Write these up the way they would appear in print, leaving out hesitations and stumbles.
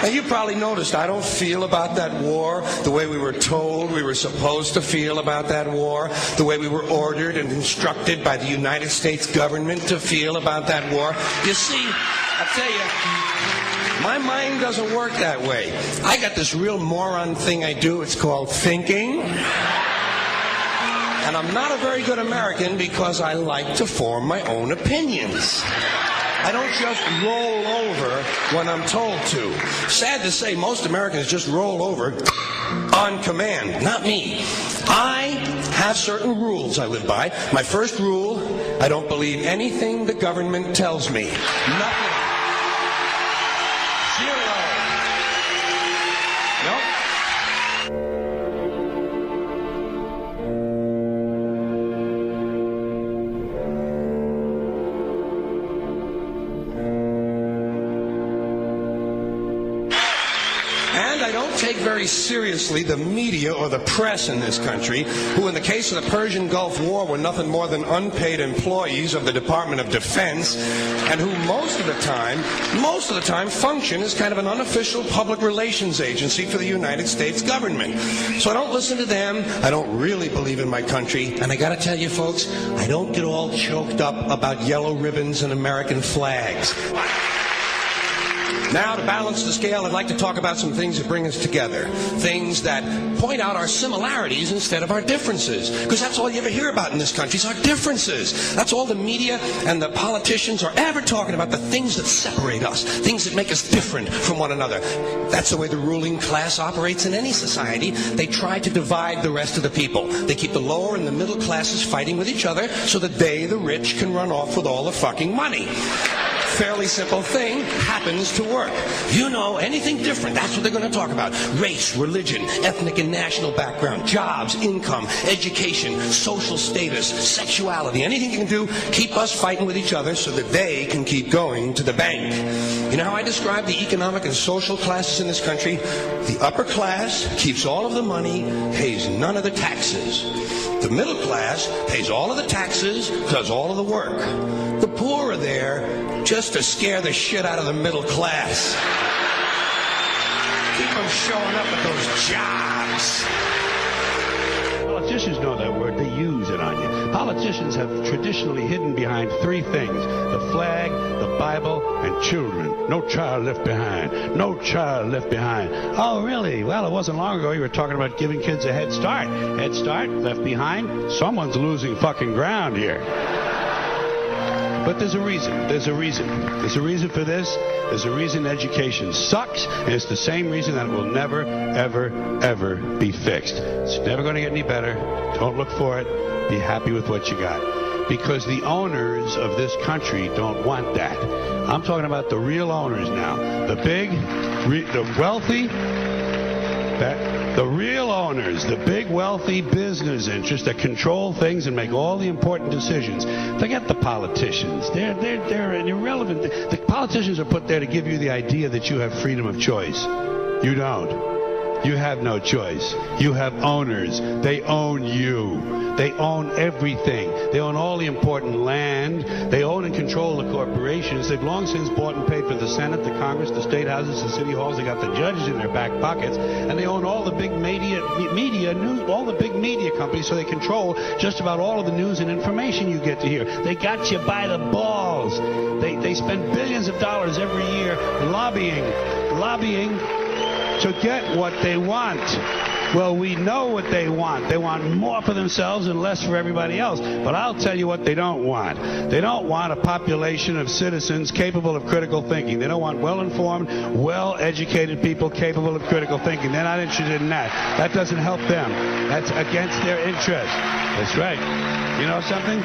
And you probably noticed I don't feel about that war the way we were told we were supposed to feel about that war, the way we were ordered and instructed by the United States government to feel about that war. You see, I tell you, my mind doesn't work that way. I got this real moron thing I do. It's called thinking. And I'm not a very good American because I like to form my own opinions. I don't just roll over when I'm told to. Sad to say, most Americans just roll over on command. Not me. I have certain rules I live by. My first rule, I don't believe anything the government tells me. Nothing. Zero. Nope. And I don't take very seriously the media or the press in this country, who in the case of the Persian Gulf War were nothing more than unpaid employees of the Department of Defense, and who most of the time function as kind of an unofficial public relations agency for the United States government. So I don't listen to them. I don't really believe in my country. And I gotta tell you folks, I don't get all choked up about yellow ribbons and American flags. Now, to balance the scale, I'd like to talk about some things that bring us together. Things that point out our similarities instead of our differences. Because that's all you ever hear about in this country is our differences. That's all the media and the politicians are ever talking about, the things that separate us, things that make us different from one another. That's the way the ruling class operates in any society. They try to divide the rest of the people. They keep the lower and the middle classes fighting with each other so that they, the rich, can run off with all the fucking money. Fairly simple thing happens to work. You know, anything different, that's what they're going to talk about. Race, religion, ethnic and national background, jobs, income, education, social status, sexuality, anything you can do, keep us fighting with each other so that they can keep going to the bank. You know how I describe the economic and social classes in this country? The upper class keeps all of the money, pays none of the taxes. The middle class pays all of the taxes, does all of the work. The poor are there just to scare the shit out of the middle class. Keep them showing up at those jobs. Politicians know that word. They use it on you. Politicians have traditionally hidden behind three things: the flag, the Bible, and children. No child left behind. No child left behind. Oh, really? Well, it wasn't long ago you were talking about giving kids a head start. Head start, left behind? Someone's losing fucking ground here. But there's a reason. There's a reason. There's a reason for this. There's a reason education sucks, and it's the same reason that it will never, ever, ever be fixed. It's never going to get any better. Don't look for it. Be happy with what you got. Because the owners of this country don't want that. I'm talking about the real owners now. The big, the wealthy, the real owners, the big wealthy business interests that control things and make all the important decisions. Forget the politicians. They're irrelevant. The politicians are put there to give you the idea that you have freedom of choice. You don't. You have no choice. You have owners. They own you. They own everything. They own all the important land. They own and control the corporations. They've long since bought and paid for the Senate, the Congress, the state houses, the city halls. They got the judges in their back pockets, and they own all the big media news, all the big media companies. So they control just about all of the news and information you get to hear. They got you by the balls. They spend billions of dollars every year lobbying to get what they want. Well, we know what they want. They want more for themselves and less for everybody else. But I'll tell you what they don't want. They don't want a population of citizens capable of critical thinking. They don't want well-informed, well-educated people capable of critical thinking. They're not interested in that. That doesn't help them. That's against their interest. That's right. You know something?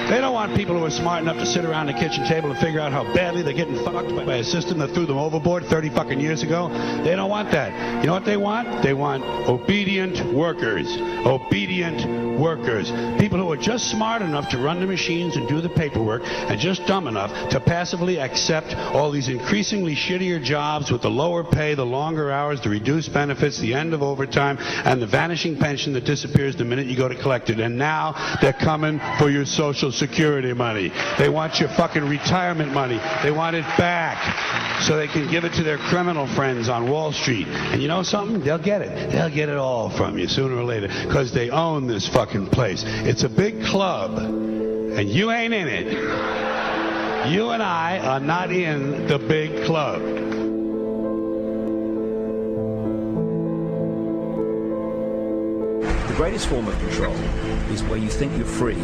They don't want people who are smart enough to sit around the kitchen table and figure out how badly they're getting fucked by a system that threw them overboard 30 fucking years ago. They don't want that. You know what they want? They want obedient workers. Obedient workers. People who are just smart enough to run the machines and do the paperwork, and just dumb enough to passively accept all these increasingly shittier jobs with the lower pay, the longer hours, the reduced benefits, the end of overtime, and the vanishing pension that disappears the minute you go to collect it. And now they're coming for your Social Security money. They want your fucking retirement money. They want it back so they can give it to their criminal friends on Wall Street. And you know something? They'll get it. They'll get it all from you sooner or later because they own this fucking place. It's a big club, and you ain't in it. You and I are not in the big club. The greatest form of control is where you think you're free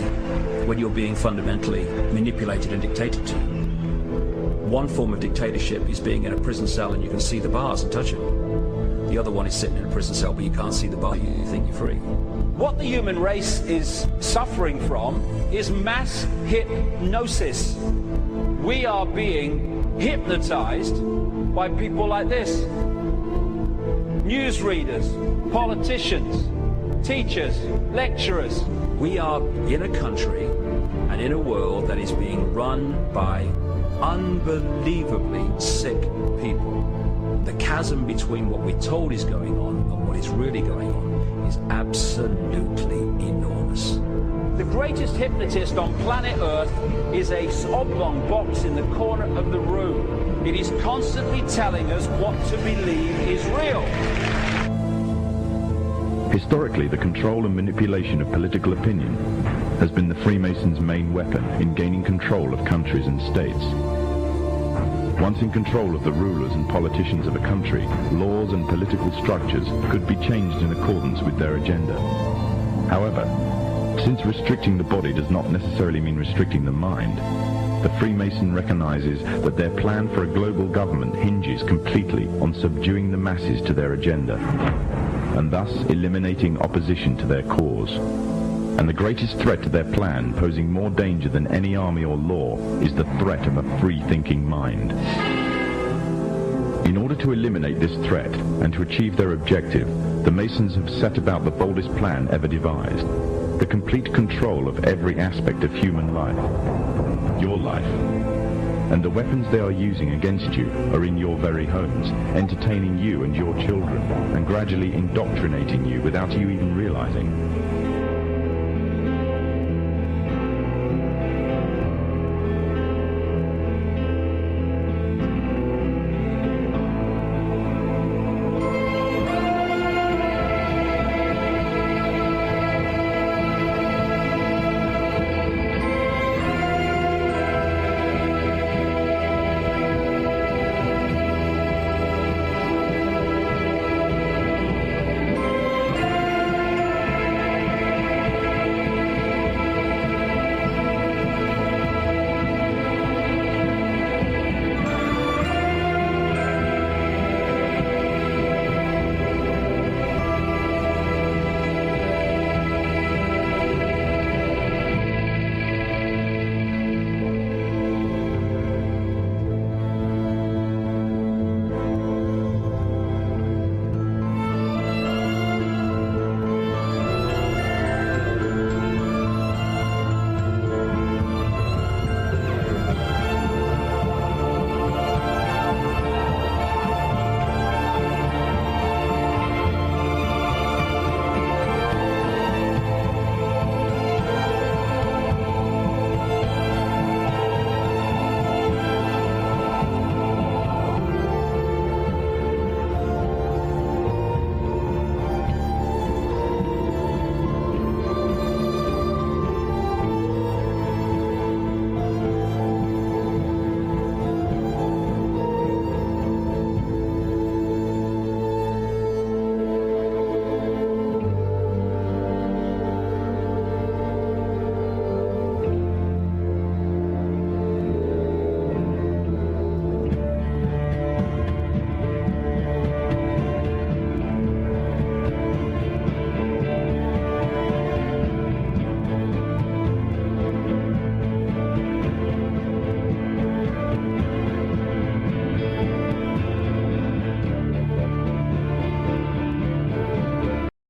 when you're being fundamentally manipulated and dictated to. One form of dictatorship is being in a prison cell and you can see the bars and touch them. The other one is sitting in a prison cell but you can't see the bar, you think you're free. What the human race is suffering from is mass hypnosis. We are being hypnotized by people like this. Newsreaders, politicians, teachers, lecturers. We are in a country and in a world that is being run by unbelievably sick people. The chasm between what we're told is going on and what is really going on is absolutely enormous. The greatest hypnotist on planet Earth is a oblong box in the corner of the room. It is constantly telling us what to believe is real. Historically, the control and manipulation of political opinion has been the Freemasons' main weapon in gaining control of countries and states. Once in control of the rulers and politicians of a country, laws and political structures could be changed in accordance with their agenda. However, since restricting the body does not necessarily mean restricting the mind, the Freemason recognizes that their plan for a global government hinges completely on subduing the masses to their agenda, and thus eliminating opposition to their cause. And the greatest threat to their plan, posing more danger than any army or law, is the threat of a free-thinking mind. In order to eliminate this threat and to achieve their objective, the Masons have set about the boldest plan ever devised: the complete control of every aspect of human life, your life. And the weapons they are using against you are in your very homes, entertaining you and your children, and gradually indoctrinating you without you even realizing.